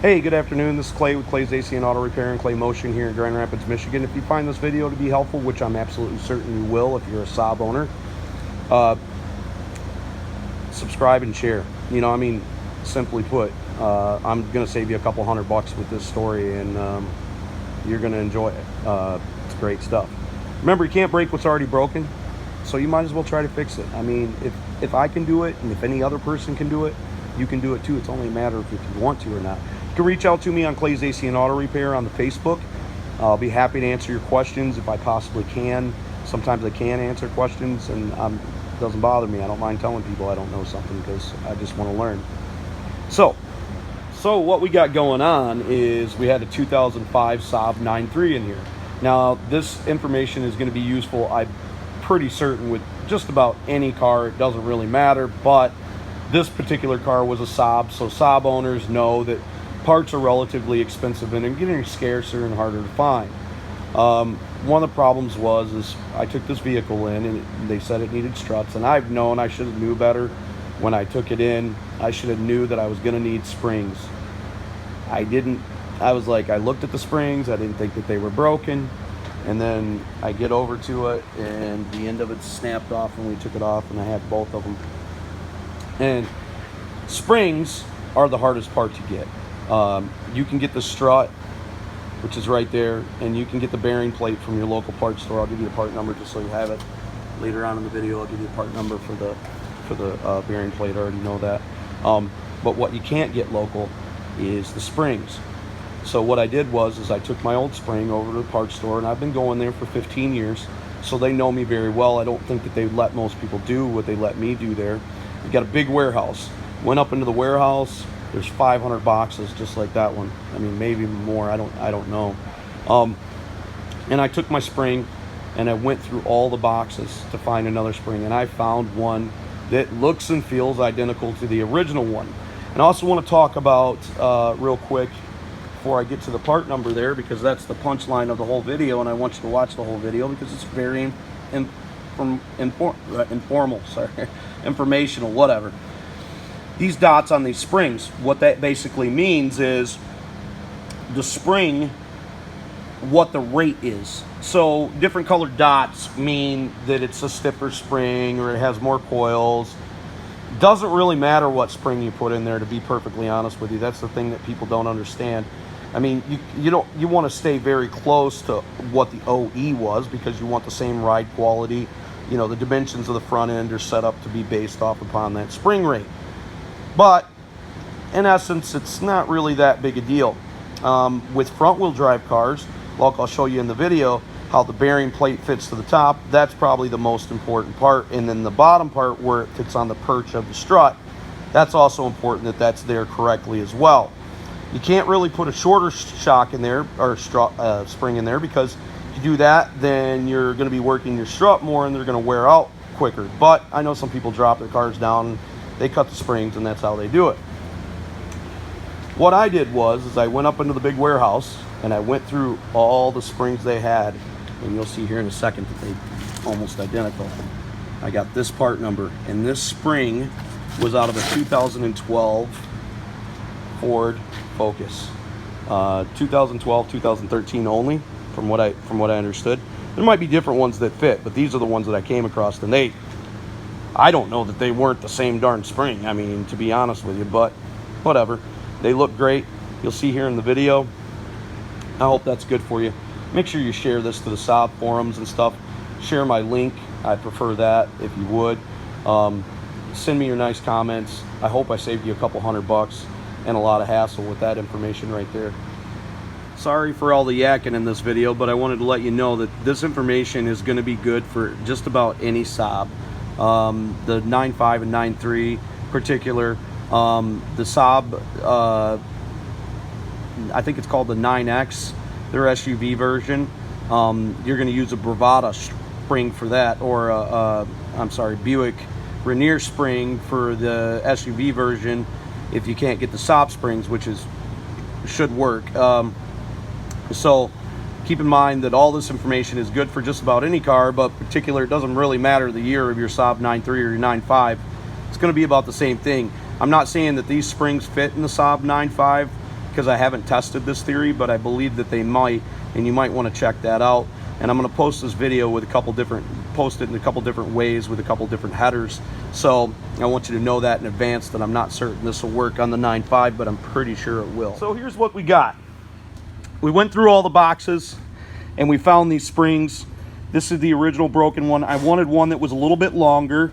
Hey, good afternoon. This is Clay with Clay's AC and Auto Repair and Clay Motion here in Grand Rapids, Michigan. If you find this video to be helpful, which I'm absolutely certain you will if you're a Saab owner, uh, subscribe and share. Simply put, I'm going to save you a couple $100 with this story, and you're going to enjoy it. It's great stuff. Remember, you can't break what's already broken, so you might as well try to fix it. I mean, if I can do it, and if any other person can do it, you can do it too. It's only a matter of if you want to or not. You can reach out to me on Clay's AC and Auto Repair on the Facebook. I'll be happy to answer your questions if I possibly can. Sometimes I can answer questions, and it doesn't bother me. I don't mind telling people I don't know something because I just want to learn. So what we got going on is we had a 2005 Saab 9.3 in here. Now, this information is going to be useful, I'm pretty certain, with just about any car. It doesn't really matter, but this particular car was a Saab, so Saab owners know that parts are relatively expensive and are getting scarcer and harder to find. One of the problems is I took this vehicle in and they said it needed struts, and I've known I should have knew better when I took it in. I should have knew that I was going to need springs. I didn't. I was like, I looked at the springs, I didn't think that they were broken, and then I get over to it and the end of it snapped off and we took it off, and I had both of them. And springs are the hardest part to get. You can get the strut, which is right there, and you can get the bearing plate from your local parts store. I'll give you the part number just so you have it. Later on in the video, I'll give you the part number for the bearing plate. I already know that. But what you can't get local is the springs. So what I did was I took my old spring over to the parts store, and I've been going there for 15 years, so they know me very well. I don't think that they let most people do what they let me do there. We got a big warehouse. Went up into the warehouse. There's 500 boxes just like that one. I mean, maybe more. I don't know. And I took my spring and I went through all the boxes to find another spring, and I found one that looks and feels identical to the original one. And I also want to talk about real quick before I get to the part number there, because that's the punchline of the whole video, and I want you to watch the whole video because it's very informal, informational, whatever. These dots on these springs, what that basically means is the spring, what the rate is. So different colored dots mean that it's a stiffer spring or it has more coils. Doesn't really matter what spring you put in there, to be perfectly honest with you. That's the thing that people don't understand. I mean, you want to stay very close to what the OE was, because you want the same ride quality. The dimensions of the front end are set up to be based off upon that spring rate. But in essence, it's not really that big a deal. With front-wheel drive cars, like I'll show you in the video, how the bearing plate fits to the top, that's probably the most important part. And then the bottom part, where it fits on the perch of the strut, that's also important that that's there correctly as well. You can't really put a shorter shock in there, or spring in there, because if you do that, then you're going to be working your strut more and they're going to wear out quicker. But I know some people drop their cars down, they cut the springs, and that's how they do it. What I did was I went up into the big warehouse and I went through all the springs they had, and you'll see here in a second that they're almost identical. I got this part number, and this spring was out of a 2012 Ford Focus. 2012, 2013 only, from what I understood. There might be different ones that fit, but these are the ones that I came across, and I don't know that they weren't the same darn spring, I mean, to be honest with you, but whatever. They look great. You'll see here in the video. I hope that's good for you. Make sure you share this to the Saab forums and stuff. Share my link. I'd prefer that if you would. Send me your nice comments. I hope I saved you a couple $100 and a lot of hassle with that information right there. Sorry for all the yakking in this video, but I wanted to let you know that this information is going to be good for just about any Saab. The 9.5 and 9.3 particular. The Saab, I think it's called the 9X, their SUV version. You're going to use a Bravada spring for that, or Buick Rainier spring for the SUV version if you can't get the Saab springs, which should work. So keep in mind that all this information is good for just about any car, but particular, it doesn't really matter the year of your Saab 9.3 or your 9.5. It's going to be about the same thing. I'm not saying that these springs fit in the Saab 9.5, because I haven't tested this theory, but I believe that they might, and you might want to check that out. And I'm going to post this video with post it in a couple different ways with a couple different headers. So I want you to know that in advance, that I'm not certain this will work on the 9.5, but I'm pretty sure it will. So here's what we got. We went through all the boxes and we found these springs. This is the original broken one. I wanted one that was a little bit longer,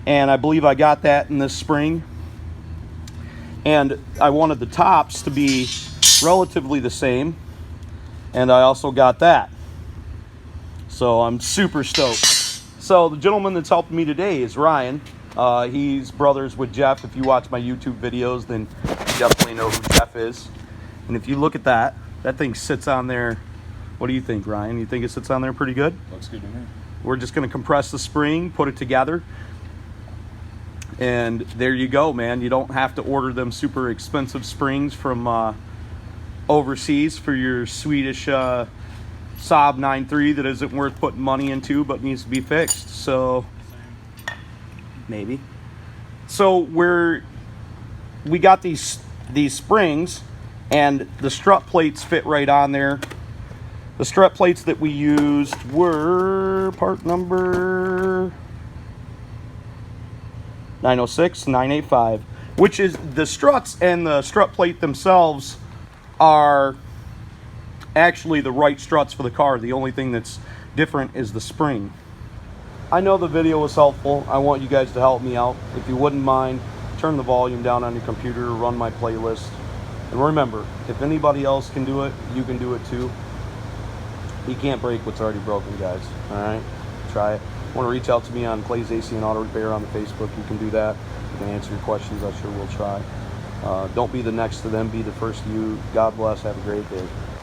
and I believe I got that in this spring. And I wanted the tops to be relatively the same, and I also got that. So I'm super stoked. So the gentleman that's helping me today is Ryan. He's brothers with Jeff. If you watch my YouTube videos, then you definitely know who Jeff is. And if you look at that, that thing sits on there. What do you think, Ryan? You think it sits on there pretty good? Looks good to me. We're just going to compress the spring, put it together, and there you go, man. You don't have to order them super expensive springs from overseas for your Swedish saab 9.3 that isn't worth putting money into but needs to be fixed. So maybe. So we got these springs, and the strut plates fit right on there. The strut plates that we used were part number 906, 985, which is the struts, and the strut plate themselves are actually the right struts for the car. The only thing that's different is the spring. I know the video was helpful. I want you guys to help me out. If you wouldn't mind, turn the volume down on your computer, run my playlist. And remember, if anybody else can do it, you can do it too. You can't break what's already broken, guys. All right? Try it. Want to reach out to me on Clay's AC and Auto Repair on the Facebook, you can do that. You can answer your questions. I sure will try. Don't be the next to them. Be the first to you. God bless. Have a great day.